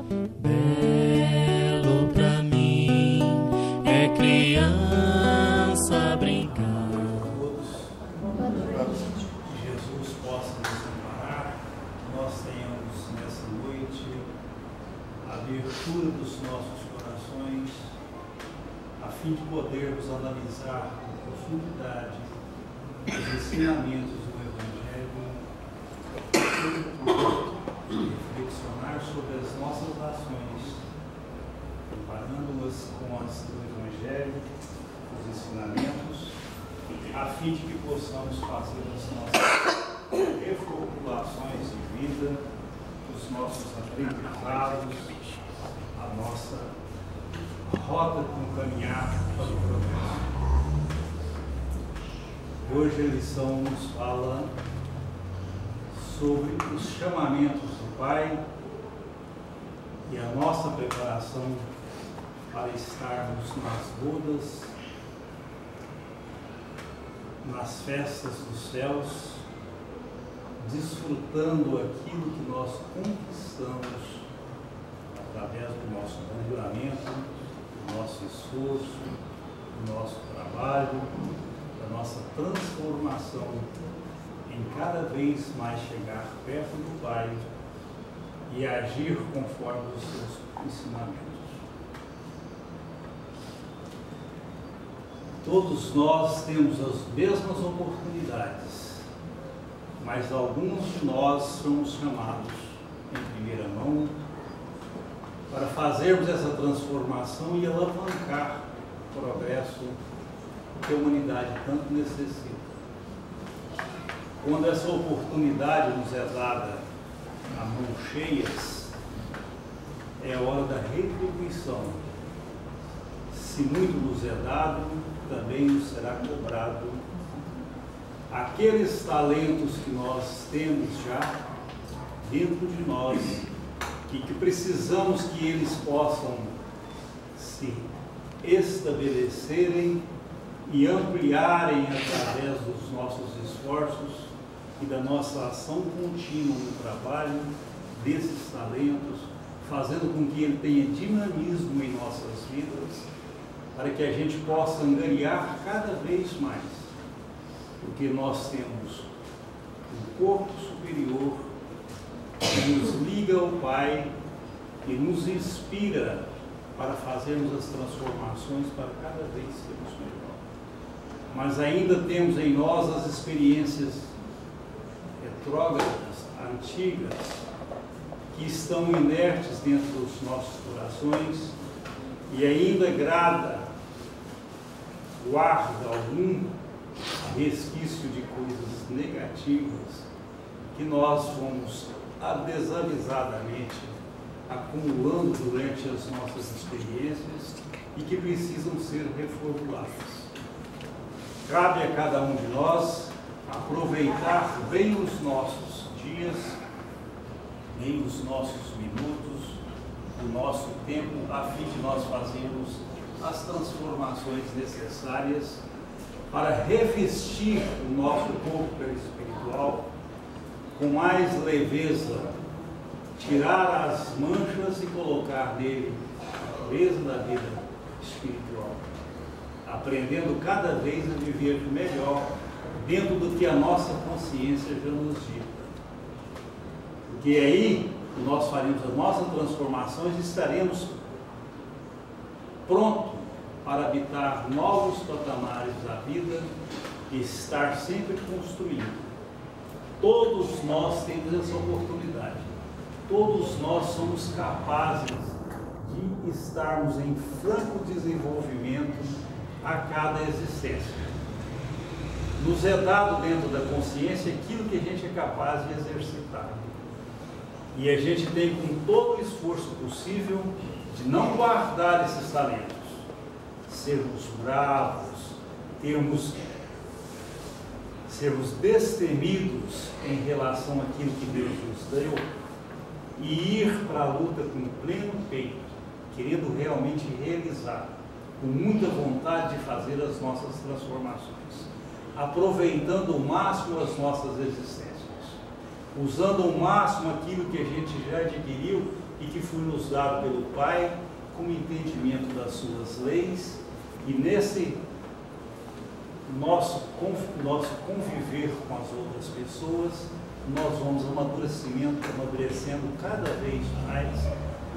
Belo pra mim é criança brincar. Que Jesus possa nos amparar, nós tenhamos nessa noite a abertura dos nossos corações, a fim de podermos analisar com profundidade os ensinamentos do Evangelho, reflexionar sobre as nossas ações, comparando-as com as do Evangelho, os ensinamentos, a fim de que possamos fazer as nossas reformulações de vida, os nossos aprendizados, a nossa rota com caminhar para o progresso. Hoje a lição nos fala sobre os chamamentos do Pai e a nossa preparação para estarmos nas bodas, nas festas dos céus, desfrutando aquilo que nós conquistamos através do nosso juramento, do nosso esforço, do nosso trabalho, da nossa transformação em cada vez mais chegar perto do Pai e agir conforme os seus ensinamentos. Todos nós temos as mesmas oportunidades, mas alguns de nós somos chamados em primeira mão para fazermos essa transformação e alavancar o progresso que a humanidade tanto necessita. Quando essa oportunidade nos é dada a mãos cheias, é hora da retribuição. Se muito nos é dado, também nos será cobrado. Aqueles talentos que nós temos já dentro de nós e que precisamos que eles possam se estabelecerem e ampliarem através dos nossos esforços e da nossa ação contínua no trabalho desses talentos, fazendo com que ele tenha dinamismo em nossas vidas, para que a gente possa angariar cada vez mais, porque nós temos um corpo superior que nos liga ao Pai e nos inspira para fazermos as transformações para cada vez sermos melhor. Mas ainda temos em nós as experiências retrógradas, antigas, que estão inertes dentro dos nossos corações e ainda guarda algum resquício de coisas negativas que nós fomos desavisadamente acumulando durante as nossas experiências e que precisam ser reformuladas. Cabe a cada um de nós aproveitar bem os nossos dias, bem os nossos minutos, o nosso tempo, a fim de nós fazermos as transformações necessárias para revestir o nosso corpo espiritual com mais leveza, tirar as manchas e colocar nele a pureza da vida espiritual, aprendendo cada vez a viver melhor dentro do que a nossa consciência já nos dita. Porque aí nós faremos as nossas transformações e estaremos prontos para habitar novos patamares da vida e estar sempre construindo. Todos nós temos essa oportunidade. Todos nós somos capazes de estarmos em franco desenvolvimento a cada existência. Nos é dado dentro da consciência aquilo que a gente é capaz de exercitar. E a gente tem com todo o esforço possível de não guardar esses talentos, sermos bravos, sermos destemidos em relação àquilo que Deus nos deu e ir para a luta com pleno peito, querendo realmente realizar, com muita vontade de fazer as nossas transformações, aproveitando ao máximo as nossas existências. usando ao máximo aquilo que a gente já adquiriu e que foi nos dado pelo Pai, como entendimento das suas leis, e nesse nosso conviver com as outras pessoas, nós vamos amadurecendo cada vez mais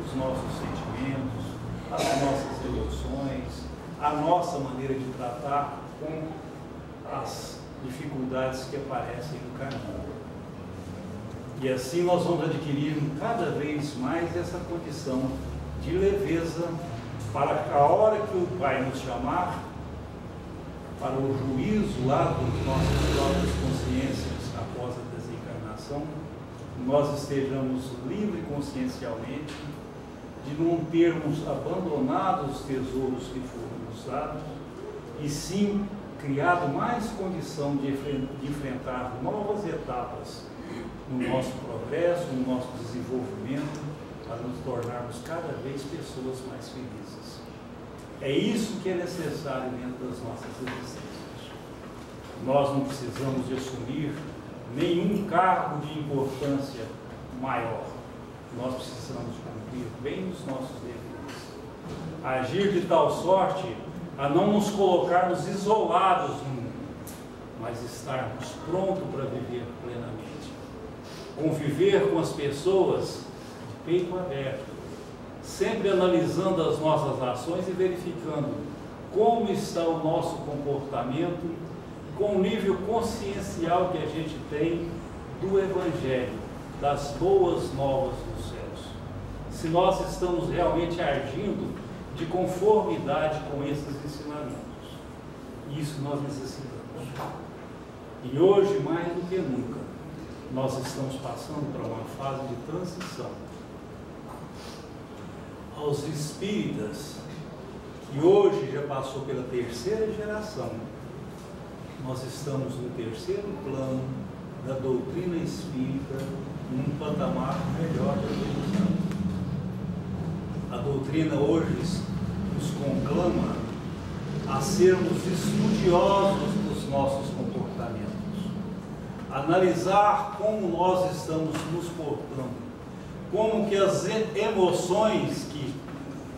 os nossos sentimentos, as nossas emoções, a nossa maneira de tratar com as dificuldades que aparecem no caminho. E assim nós vamos adquirindo cada vez mais essa condição de leveza para que a hora que o Pai nos chamar para o juízo lá das nossas próprias consciências após a desencarnação, nós estejamos livres consciencialmente de não termos abandonado os tesouros que foram nos dados, e sim criado mais condição de enfrentar novas etapas no nosso progresso, no nosso desenvolvimento, para nos tornarmos cada vez pessoas mais felizes. É isso que é necessário dentro das nossas existências. Nós não precisamos de assumir nenhum cargo de importância maior. Nós precisamos cumprir bem os nossos deveres. Agir de tal sorte a não nos colocarmos isolados no mundo, mas estarmos prontos para viver plenamente. Conviver com as pessoas de peito aberto, sempre analisando as nossas ações e verificando como está o nosso comportamento, com o nível consciencial que a gente tem do Evangelho, das boas novas dos céus. Se nós estamos realmente agindo de conformidade com esses ensinamentos. Isso nós necessitamos. E hoje, mais do que nunca, nós estamos passando para uma fase de transição. Aos espíritas, que hoje já passou pela terceira geração, nós estamos no terceiro plano da doutrina espírita, num patamar melhor da evolução. A doutrina hoje nos conclama a sermos estudiosos dos nossos comportamentos, analisar como nós estamos nos portando, como que as emoções que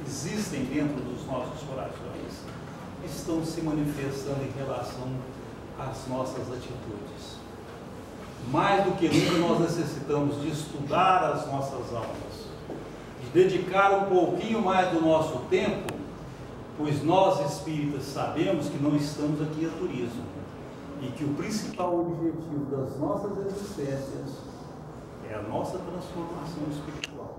existem dentro dos nossos corações estão se manifestando em relação às nossas atitudes. Mais do que nunca nós necessitamos de estudar as nossas almas, de dedicar um pouquinho mais do nosso tempo, pois nós espíritas sabemos que não estamos aqui a turismo e que o principal objetivo das nossas existências é a nossa transformação espiritual.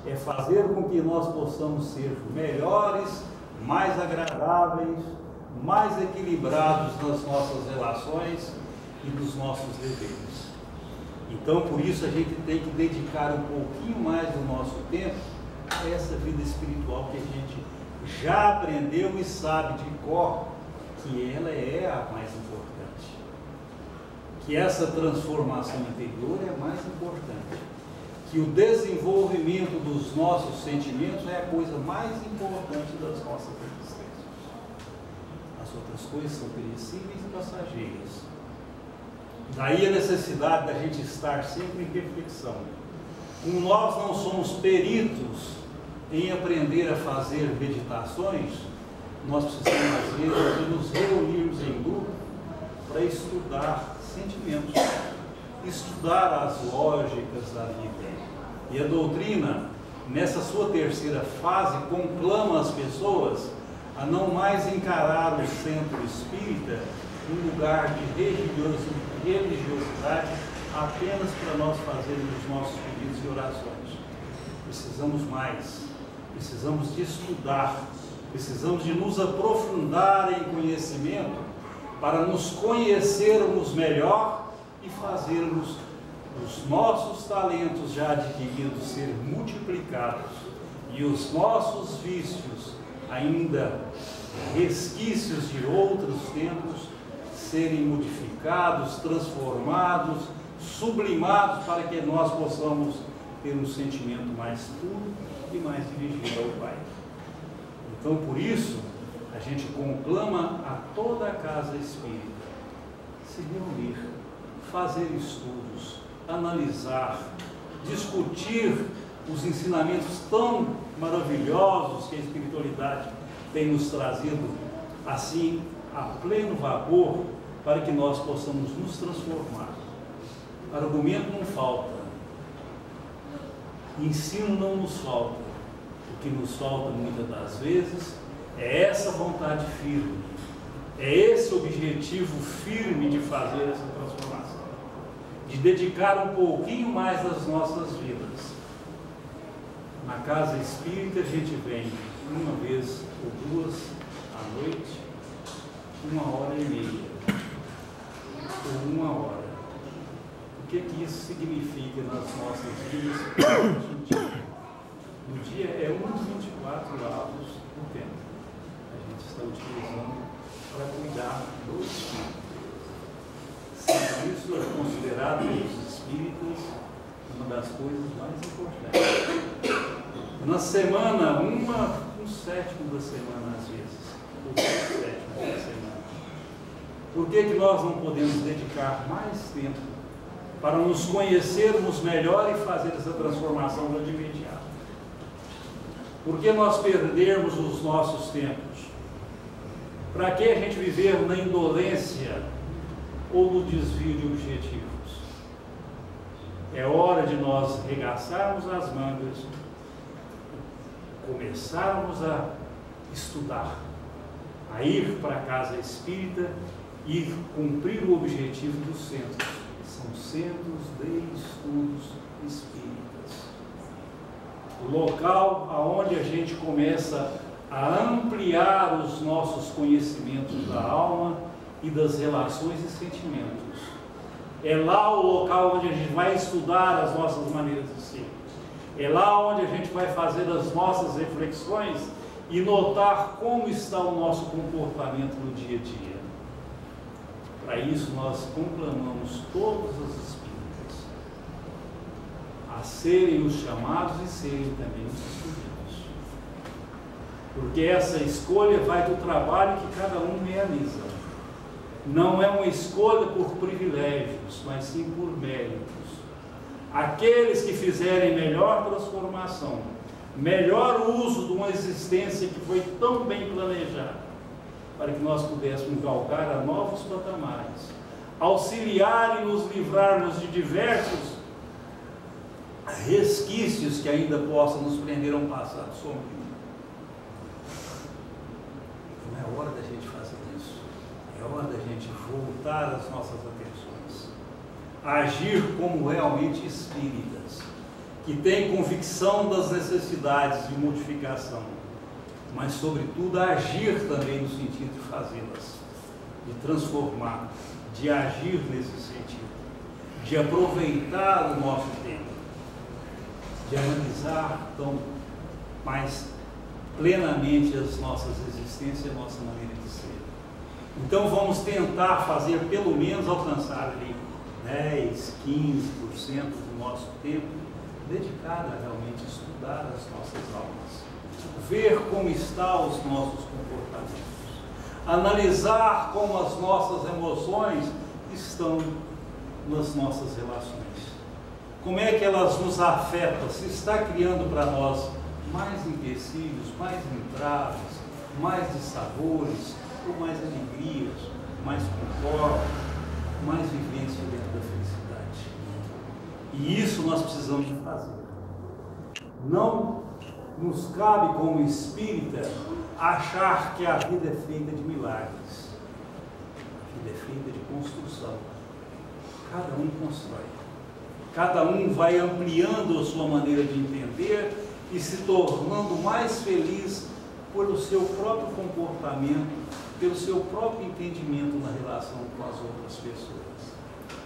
É fazer com que nós possamos ser melhores, mais agradáveis, mais equilibrados nas nossas relações e nos nossos deveres. Então, por isso, a gente tem que dedicar um pouquinho mais do nosso tempo a essa vida espiritual que a gente já aprendeu e sabe de cor que ela é a mais importante. Que essa transformação interior é a mais importante. Que o desenvolvimento dos nossos sentimentos é a coisa mais importante das nossas existências. As outras coisas são perecíveis e passageiras. Daí a necessidade da gente estar sempre em reflexão. Como nós não somos peritos em aprender a fazer meditações, nós precisamos, às vezes, nos reunirmos em grupo para estudar sentimentos, estudar as lógicas da vida. E a doutrina, nessa sua terceira fase, conclama as pessoas a não mais encarar o centro espírita um lugar de religiosidade apenas para nós fazermos os nossos pedidos e orações. Precisamos mais, precisamos de estudar, precisamos de nos aprofundar em conhecimento para nos conhecermos melhor e fazermos os nossos talentos já adquiridos ser multiplicados e os nossos vícios, ainda resquícios de outros tempos, serem modificados, transformados, sublimados, para que nós possamos ter um sentimento mais puro e mais dirigido ao Pai. Então, por isso, a gente conclama a toda a casa espírita se reunir, fazer estudos, analisar, discutir os ensinamentos tão maravilhosos que a espiritualidade tem nos trazido, assim, a pleno vapor, para que nós possamos nos transformar. Argumento não falta, ensino não nos falta. O que nos falta muitas das vezes é essa vontade firme, é esse objetivo firme de fazer essa transformação, de dedicar um pouquinho mais das nossas vidas. Na casa espírita a gente vem uma vez ou duas à noite, 1h30 ou 1 hora. O que isso significa nas nossas vidas? No dia é 1/24 avos do tempo. A gente está utilizando para cuidar do espírito. Isso é considerado pelos espíritas uma das coisas mais importantes. Na semana, 1/7 da semana às vezes, ou 1/7 da semana. Por que nós não podemos dedicar mais tempo para nos conhecermos melhor e fazer essa transformação de imediato? Por que nós perdermos os nossos tempos? Para que a gente viver na indolência ou no desvio de objetivos? É hora de nós regaçarmos as mangas, começarmos a estudar, a ir para a casa espírita e cumprir o objetivo dos centros. São centros de estudos espíritas. O local aonde a gente começa a ampliar os nossos conhecimentos da alma e das relações e sentimentos. É lá o local onde a gente vai estudar as nossas maneiras de ser. É lá onde a gente vai fazer as nossas reflexões e notar como está o nosso comportamento no dia a dia. Para isso nós conclamamos todos os espíritas a serem os chamados e serem também os escolhidos. Porque essa escolha vai do trabalho que cada um realiza. Não é uma escolha por privilégios, mas sim por méritos. Aqueles que fizerem melhor transformação, melhor uso de uma existência que foi tão bem planejada, para que nós pudéssemos galgar a novos patamares, auxiliar e nos livrarmos de diversos resquícios que ainda possam nos prender a um passado sombrio. Não é hora da gente fazer isso. É hora da gente voltar as nossas atenções, agir como realmente espíritas, que têm convicção das necessidades de modificação, mas sobretudo agir também no sentido de fazê-las, de transformar, de agir nesse sentido, de aproveitar o nosso tempo, de analisar tão mais plenamente as nossas existências e a nossa maneira de ser. Então vamos tentar fazer pelo menos alcançar ali 10, 15% do nosso tempo dedicado a realmente estudar as nossas almas, ver como estão os nossos comportamentos, analisar como as nossas emoções estão nas nossas relações, como é que elas nos afetam, se está criando para nós mais empecilhos, mais entraves, mais dissabores, ou mais alegrias, mais conforto, mais vivência dentro da felicidade. E isso nós precisamos de fazer. Não nos cabe como espírita achar que a vida é feita de milagres. A vida é feita de construção. Cada um constrói. Cada um vai ampliando a sua maneira de entender e se tornando mais feliz pelo seu próprio comportamento, pelo seu próprio entendimento na relação com as outras pessoas.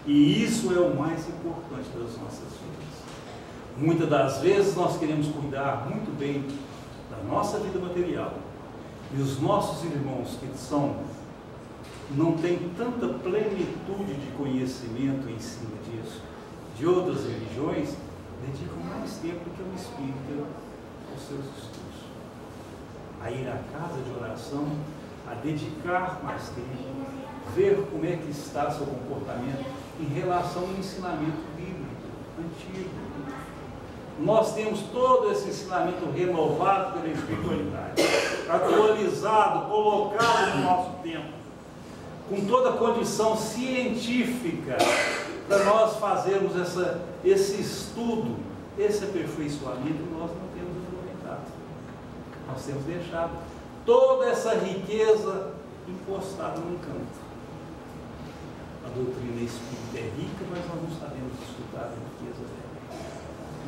E isso é o mais importante das nossas vidas. Muitas das vezes nós queremos cuidar muito bem da nossa vida material, e os nossos irmãos que não têm tanta plenitude de conhecimento em cima disso, de outras religiões, dedicam mais tempo do que um espírita aos seus estudos, a ir à casa de oração, a dedicar mais tempo, ver como é que está seu comportamento em relação ao ensinamento bíblico. antigo. Nós temos todo esse ensinamento renovado pela espiritualidade, atualizado, colocado no nosso tempo, com toda a condição científica para nós fazermos esse estudo, esse aperfeiçoamento, que nós não temos aproveitado. Nós temos deixado toda essa riqueza encostada num canto. A doutrina espírita é rica, mas nós não sabemos escutar a riqueza dela.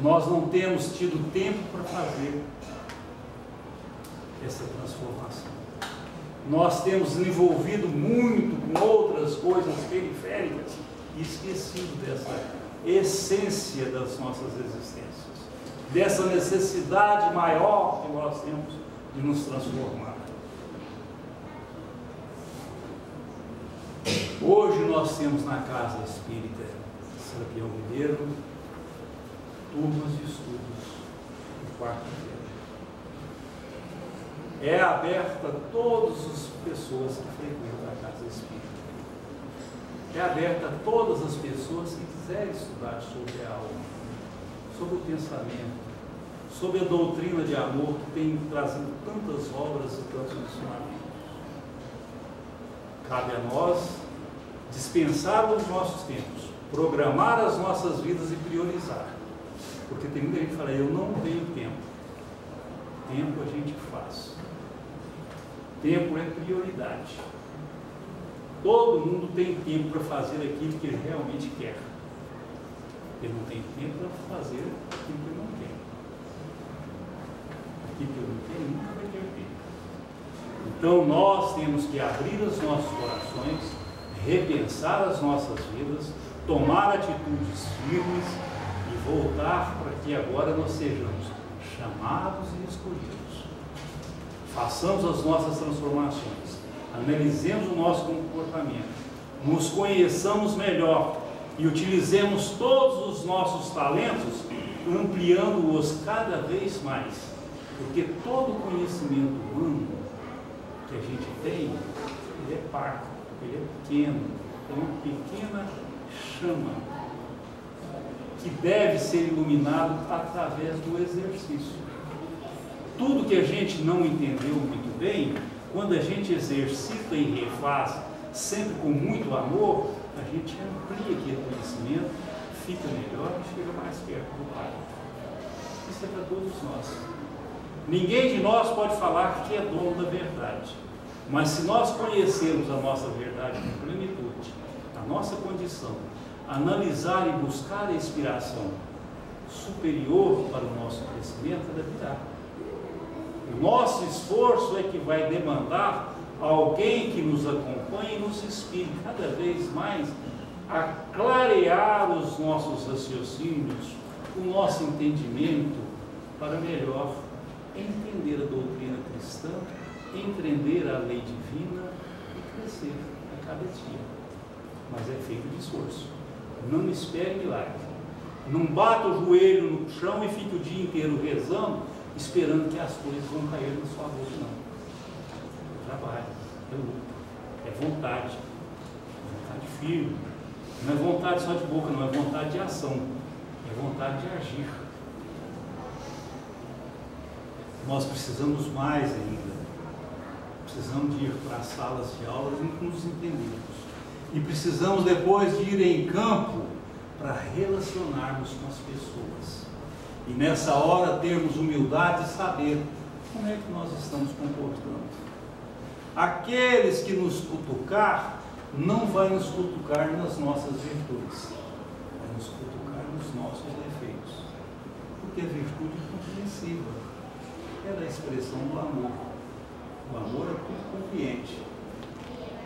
Nós não temos tido tempo para fazer essa transformação. Nós temos envolvido muito com outras coisas periféricas e esquecido dessa essência das nossas existências, dessa necessidade maior que nós temos de nos transformar. Hoje nós temos na Casa Espírita Serapião Mineiro turmas de estudos de quarta-feira. É aberta a todas as pessoas que frequentam a Casa Espírita. É aberta a todas as pessoas que quiserem estudar sobre a alma, sobre o pensamento, sobre a doutrina de amor que tem trazido tantas obras e tantos ensinamentos. Cabe a nós dispensar os nossos tempos, programar as nossas vidas e priorizar. Porque tem muita gente que fala, eu não tenho tempo. Tempo a gente faz. Tempo é prioridade. Todo mundo tem tempo para fazer aquilo que ele realmente quer. Ele não tem tempo para fazer aquilo que ele não quer. Aquilo que ele não quer, ele nunca vai ter tempo. Então nós temos que abrir os nossos corações, repensar as nossas vidas, tomar atitudes firmes e voltar para que agora nós sejamos chamados e escolhidos. Façamos as nossas transformações, analisemos o nosso comportamento, nos conheçamos melhor e utilizemos todos os nossos talentos, ampliando-os cada vez mais, porque todo conhecimento humano que a gente tem, ele é parco, ele é pequeno, é uma pequena chama que deve ser iluminado através do exercício. Tudo que a gente não entendeu muito bem, quando a gente exercita e refaz, sempre com muito amor, a gente amplia aquele conhecimento, fica melhor e chega mais perto do Pai. Isso é para todos nós. Ninguém de nós pode falar que é dono da verdade, mas se nós conhecermos a nossa verdade com plenitude, a nossa condição, analisar e buscar a inspiração superior para o nosso crescimento, ela virá. O nosso esforço é que vai demandar alguém que nos acompanhe e nos inspire cada vez mais a clarear os nossos raciocínios, o nosso entendimento, para melhor entender a doutrina cristã, entender a lei divina e crescer a cada dia. Mas é feito de esforço. Não espere milagre. Não bata o joelho no chão e fique o dia inteiro rezando, esperando que as coisas vão cair na sua boca, não. É trabalho, é luta, é vontade firme. Não é vontade só de boca, não, é vontade de ação, é vontade de agir. Nós precisamos mais ainda. Precisamos de ir para as salas de aula e nos entendermos. E precisamos depois de ir em campo para relacionarmos com as pessoas. E nessa hora termos humildade de saber como é que nós estamos comportando. Aqueles que nos cutucar, não vai nos cutucar nas nossas virtudes, vai nos cutucar nos nossos defeitos. Porque a virtude é compreensiva, ela é a expressão do amor. O amor é tudo compreende.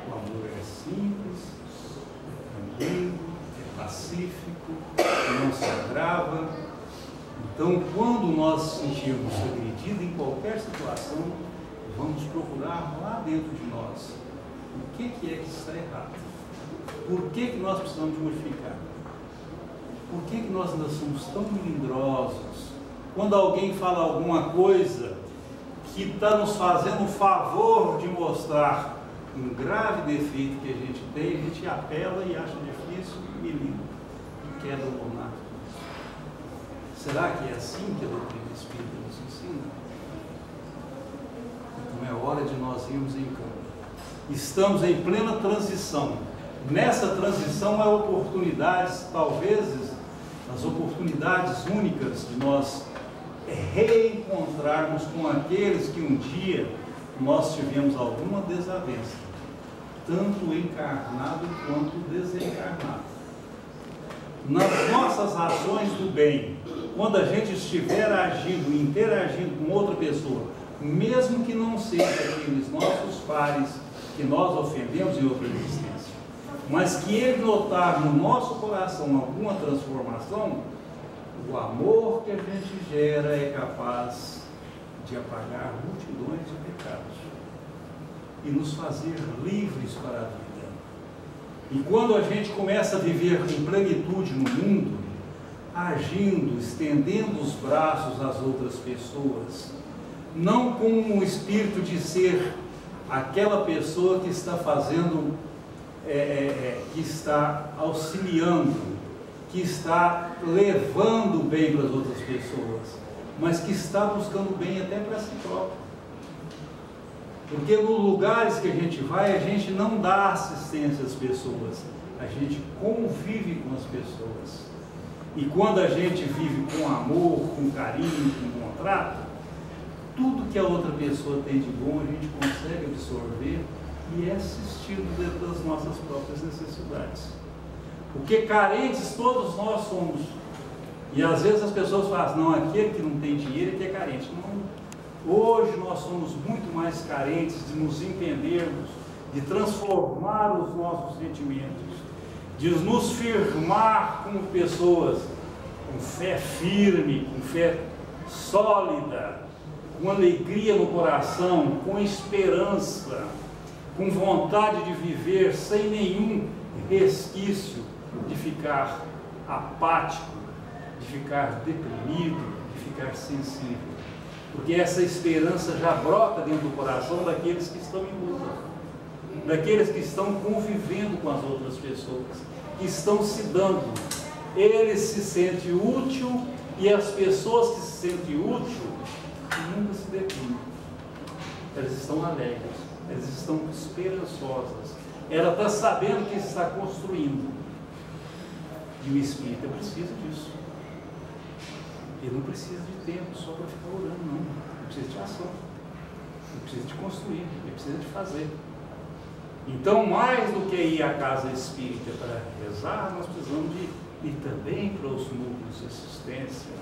O amor é simples, é tranquilo, é pacífico, não se agrava. Então, quando nós sentirmos agredido em qualquer situação, vamos procurar lá dentro de nós o que é que está errado. Por que nós precisamos de modificar? Por que nós ainda somos tão melindrosos? Quando alguém fala alguma coisa que está nos fazendo o favor de mostrar um grave defeito que a gente tem, a gente apela e acha difícil e melindra e quebra o ornato. Será que é assim que a doutrina espírita nos ensina? Então é hora de nós irmos em campo. Estamos em plena transição. Nessa transição há oportunidades, talvez as oportunidades únicas de nós reencontrarmos com aqueles que um dia nós tivemos alguma desavença, tanto encarnado quanto desencarnado. Nas nossas ações do bem, quando a gente estiver agindo, interagindo com outra pessoa, mesmo que não seja aqueles nossos pares que nós ofendemos em outra existência, mas que ele notar no nosso coração alguma transformação, o amor que a gente gera é capaz de apagar multidões de pecados e nos fazer livres para a vida. E quando a gente começa a viver em plenitude no mundo, agindo, estendendo os braços às outras pessoas, não com o espírito de ser aquela pessoa que está fazendo, que está auxiliando, que está levando o bem para as outras pessoas, mas que está buscando o bem até para si próprio. Porque nos lugares que a gente vai, a gente não dá assistência às pessoas, a gente convive com as pessoas. E quando a gente vive com amor, com carinho, com bom trato, tudo que a outra pessoa tem de bom a gente consegue absorver e é assistido dentro das nossas próprias necessidades. Porque carentes todos nós somos. E às vezes as pessoas falam, não, aquele que não tem dinheiro é que é carente. Não. Hoje nós somos muito mais carentes de nos entendermos, de transformar os nossos sentimentos, de nos firmar como pessoas com fé firme, com fé sólida, com alegria no coração, com esperança, com vontade de viver sem nenhum resquício de ficar apático, de ficar deprimido, de ficar sensível. Porque essa esperança já brota dentro do coração daqueles que estão em luta, daqueles que estão convivendo com as outras pessoas, que estão se dando. Eles se sentem útil e as pessoas que se sentem útil nunca se deprimem. Elas estão alegres, elas estão esperançosas. Ela está sabendo que está construindo. E o espírita precisa disso. Ele não precisa de tempo só para ficar orando, não. Ele precisa de ação. Ele precisa de construir, ele precisa de fazer. Então, mais do que ir à casa espírita para rezar, nós precisamos de ir também para os núcleos de assistência,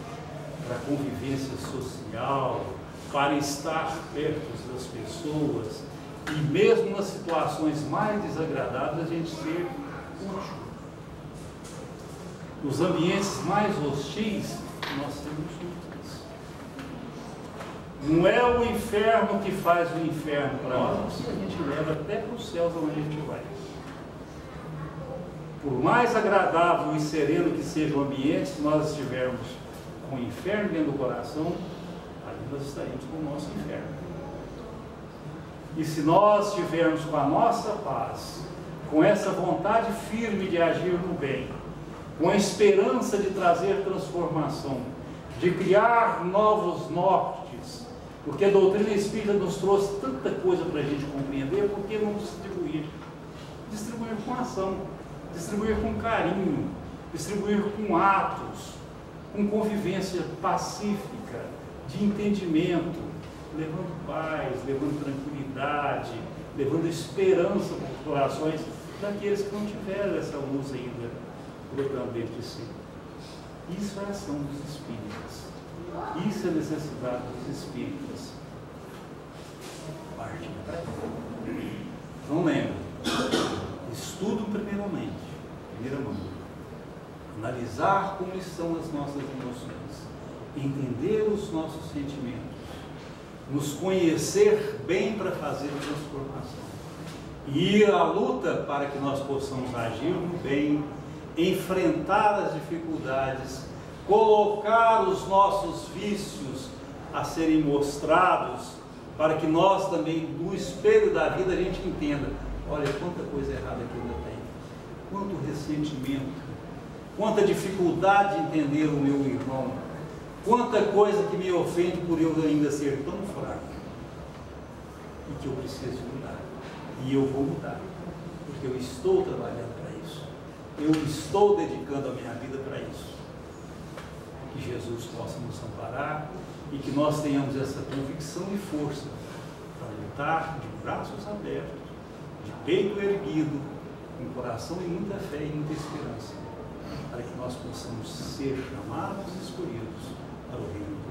para a convivência social, para estar perto das pessoas e mesmo nas situações mais desagradáveis a gente ser útil. Nos ambientes mais hostis, nós temos úteis. Não é o inferno que faz o inferno para nós, a gente leva até para os céus onde a gente vai. Por mais agradável e sereno que seja o ambiente, se nós estivermos com o inferno dentro do coração, ali nós estaremos com o nosso inferno. E se nós estivermos com a nossa paz, com essa vontade firme de agir no bem, com a esperança de trazer transformação, de criar novos nortes, porque a doutrina espírita nos trouxe tanta coisa para a gente compreender, por que não distribuir? Distribuir com ação, distribuir com carinho, distribuir com atos, com convivência pacífica, de entendimento, levando paz, levando tranquilidade, levando esperança para os corações daqueles que não tiveram essa luz ainda brotando dentro de si. Isso é a ação dos espíritas. Isso é a necessidade dos espíritas. Parte para cá. Não lembra. Estudo primeira mão. Analisar como estão as nossas emoções. Entender os nossos sentimentos. Nos conhecer bem para fazer a transformação. E ir à luta para que nós possamos agir no bem, enfrentar as dificuldades, colocar os nossos vícios a serem mostrados, para que nós também, no espelho da vida, a gente entenda, olha quanta coisa errada que eu ainda tenho, quanto ressentimento, quanta dificuldade de entender o meu irmão, Quanta coisa que me ofende por eu ainda ser tão fraco. E que eu preciso mudar. E eu vou mudar. Porque eu estou trabalhando para isso. Eu estou dedicando a minha vida para isso. Que Jesus possa nos amparar e que nós tenhamos essa convicção e força para lutar de braços abertos, de peito erguido, com coração e muita fé e muita esperança, para que nós possamos ser chamados e escolhidos para o reino de Deus.